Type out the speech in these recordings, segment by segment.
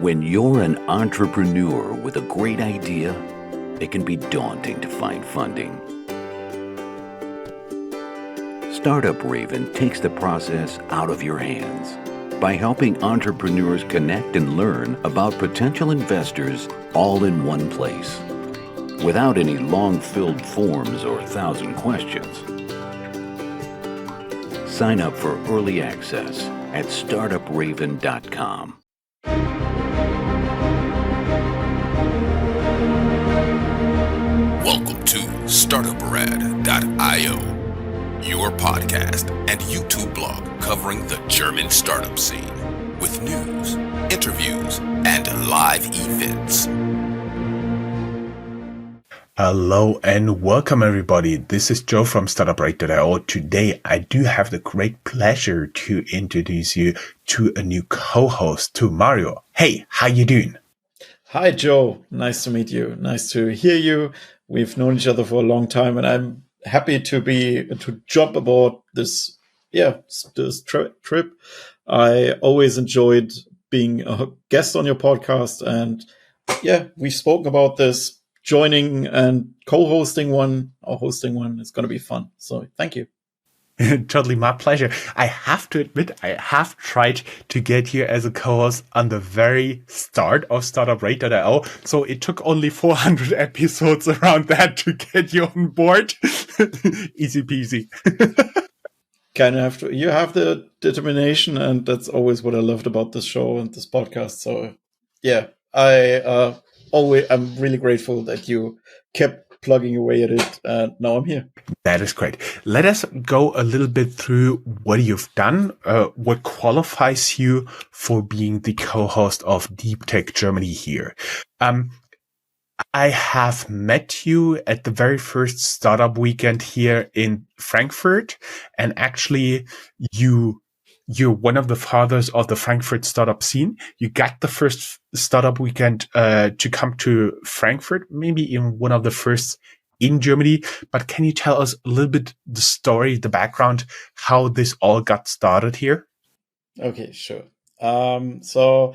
When you're an entrepreneur with a great idea, it can be daunting to find funding. Startup Raven takes the process out of your hands by helping entrepreneurs connect and learn about potential investors all in one place, without any long-filled forms or 1,000 questions. Sign up for early access at Startuprad.io. Welcome to Startuprad.io, your podcast and YouTube blog covering the German startup scene with news, interviews, and live events. Hello and welcome everybody. This is Joe from Startuprad.io. Today I do have the great pleasure to introduce you to a new co-host, to Mario. Hey, how you doing? Hi, Joe. Nice to meet you. Nice to hear you. We've known each other for a long time, and I'm happy to jump aboard this trip. I always enjoyed being a guest on your podcast, and we've spoken about this, joining and co-hosting one or hosting one. It's going to be fun. So thank you. Totally my pleasure. I have to admit, I have tried to get you as a co-host on the very start of Startuprad.io. So it took only 400 episodes around that to get you on board. Easy peasy. You have the determination, and that's always what I loved about this show and this podcast. So I'm really grateful that you kept plugging away at it, and now I'm here. That is great. Let us go a little bit through what you've done, what qualifies you for being the co-host of Deep Tech Germany here. I have met you at the very first startup weekend here in Frankfurt, and actually you're one of the fathers of the Frankfurt startup scene. You got the first startup weekend to come to Frankfurt, maybe in one of the first in Germany. But can you tell us a little bit the story, the background, how this all got started here? Okay, sure. So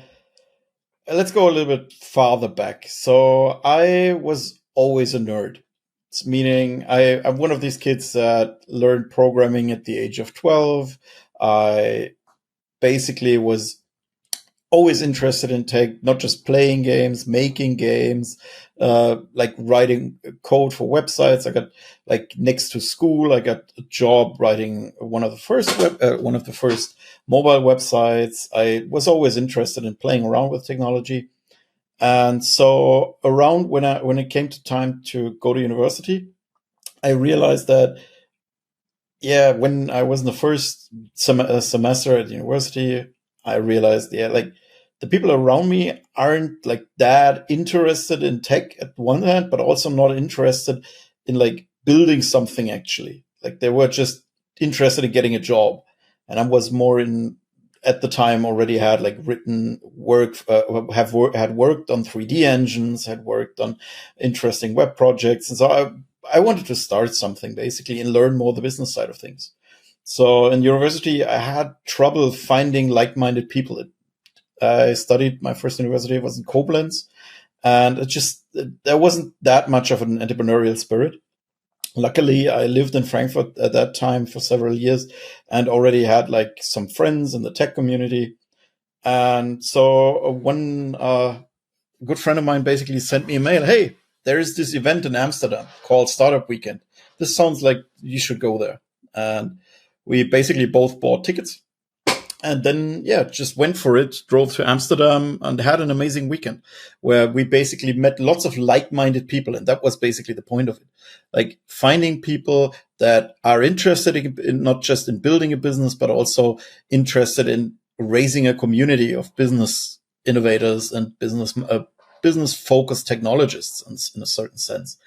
let's go a little bit farther back. So I was always a nerd. It's meaning I'm one of these kids that learned programming at the age of 12. I basically was always interested in tech, not just playing games, making games, like writing code for websites. I got, like, next to school, I got a job writing one of the first mobile websites. I was always interested in playing around with technology. And so around when it came to time to go to university, I realized that when I was in the first semester at university, I realized, like, the people around me aren't like that interested in tech at one hand, but also not interested in like building something actually. Like, they were just interested in getting a job. And I was more at the time already had like written work, had worked on 3D engines, had worked on interesting web projects. And so I wanted to start something basically and learn more the business side of things. So in university, I had trouble finding like-minded people. I studied, my first university was in Koblenz, and there wasn't that much of an entrepreneurial spirit. Luckily, I lived in Frankfurt at that time for several years and already had like some friends in the tech community. And so one good friend of mine basically sent me a mail. Hey, there is this event in Amsterdam called Startup Weekend. This sounds like you should go there. And we basically both bought tickets. And then, just went for it, drove to Amsterdam, and had an amazing weekend where we basically met lots of like-minded people. And that was basically the point of it. Like, finding people that are interested in not just in building a business, but also interested in raising a community of business innovators and business-focused technologists in a certain sense.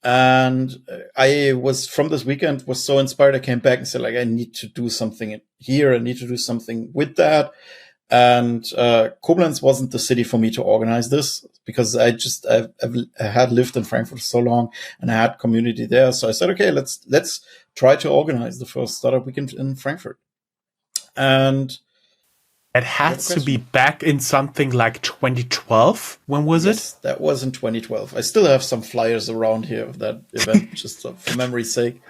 And I was, from this weekend, was so inspired. I came back and said, like, I need to do something here. I need to do something with that. And Koblenz wasn't the city for me to organize this, because I had lived in Frankfurt for so long and I had community there. So I said, okay, let's try to organize the first startup weekend in Frankfurt. And It has to be back in something like 2012. When was it? That was in 2012. I still have some flyers around here of that event, just for memory's sake.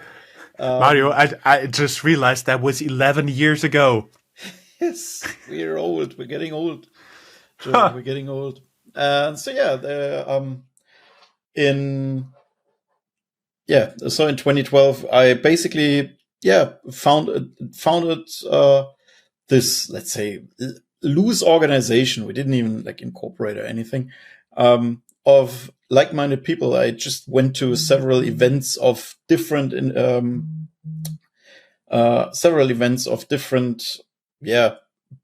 Mario, I just realized that was 11 years ago. Yes, we're old. We're getting old. We're getting old. And so in 2012, I basically founded this, let's say, loose organization. We didn't even like incorporate or anything, of like-minded people. I just went to several events of different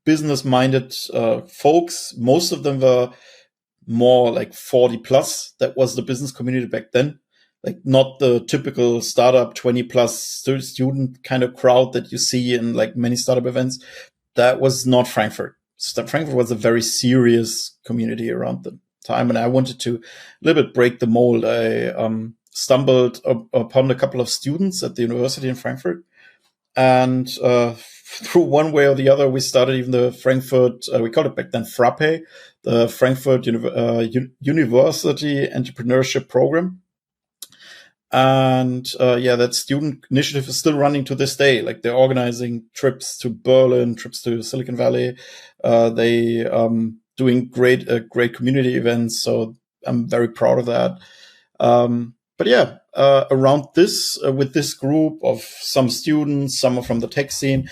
business-minded folks. Most of them were more like 40 plus. That was the business community back then. Like not the typical startup 20 plus student kind of crowd that you see in like many startup events. That was not Frankfurt. Frankfurt was a very serious community around the time. And I wanted to a little bit break the mold. I stumbled upon a couple of students at the university in Frankfurt. And through one way or the other, we started even the Frankfurt, we called it back then Frappe, the Frankfurt University Entrepreneurship Program. And that student initiative is still running to this day. Like they're organizing trips to Berlin, trips to Silicon Valley. They doing great community events. So I'm very proud of that. Around this, with this group of some students, some are from the tech scene,